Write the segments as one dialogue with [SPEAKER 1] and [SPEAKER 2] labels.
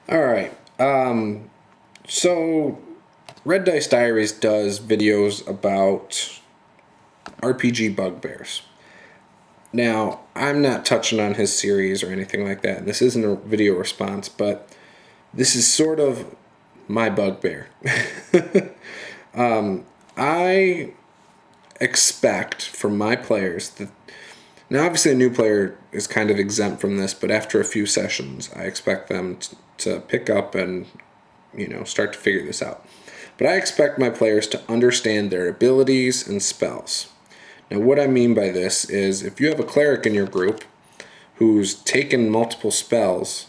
[SPEAKER 1] All right. So Red Dice Diaries does videos about RPG bugbears. Now, I'm not touching on his series or anything like that. This isn't a video response, but this is sort of my bugbear. I expect from my players that now, obviously, a new player is kind of exempt from this, but after a few sessions, I expect them to pick up and start to figure this out. But I expect my players to understand their abilities and spells. Now, what I mean by this is if you have a cleric in your group who's taken multiple spells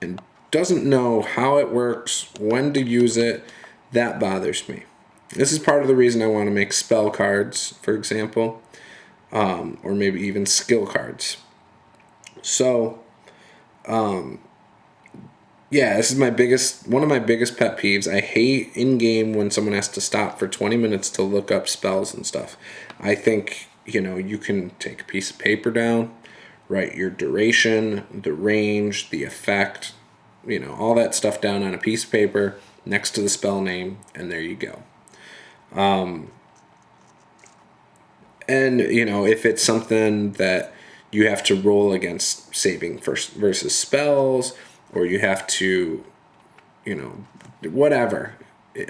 [SPEAKER 1] and doesn't know how it works, when to use it, that bothers me. This is part of the reason I want to make spell cards, for example, or maybe even skill cards. So, yeah, this is one of my biggest pet peeves. I hate in game when someone has to stop for 20 minutes to look up spells and stuff. I think, you can take a piece of paper down, write your duration, the range, the effect, all that stuff down on a piece of paper next to the spell name, and there you go. And, if it's something that you have to roll against saving versus spells, or you have to, whatever.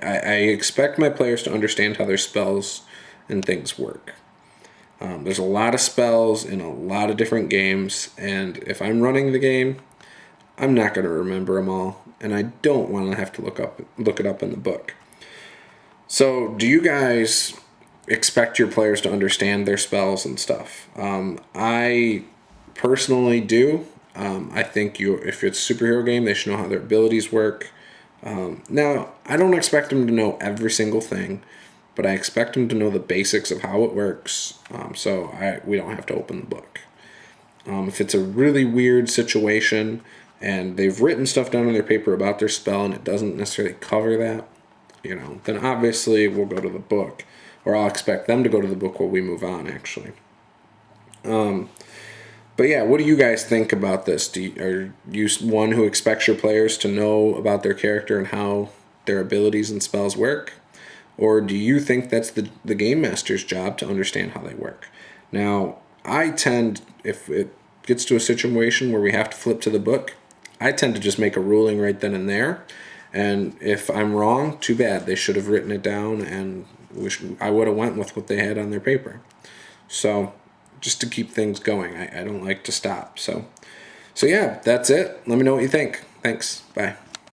[SPEAKER 1] I expect my players to understand how their spells and things work. There's a lot of spells in a lot of different games, and if I'm running the game, I'm not going to remember them all, and I don't want to have to look it up in the book. So, do you guys expect your players to understand their spells and stuff? I personally do. I think if it's a superhero game, they should know how their abilities work. Now, I don't expect them to know every single thing, but I expect them to know the basics of how it works, so we don't have to open the book. If it's a really weird situation and they've written stuff down on their paper about their spell and it doesn't necessarily cover that, then obviously we'll go to the book, or I'll expect them to go to the book while we move on, actually. But yeah, what do you guys think about this? Are you one who expects your players to know about their character and how their abilities and spells work? Or do you think that's the game master's job to understand how they work? Now, if it gets to a situation where we have to flip to the book, I tend to just make a ruling right then and there. And if I'm wrong, too bad. They should have written it down, and I would have went with what they had on their paper. So, just to keep things going, I don't like to stop. So yeah, that's it. Let me know what you think. Thanks. Bye.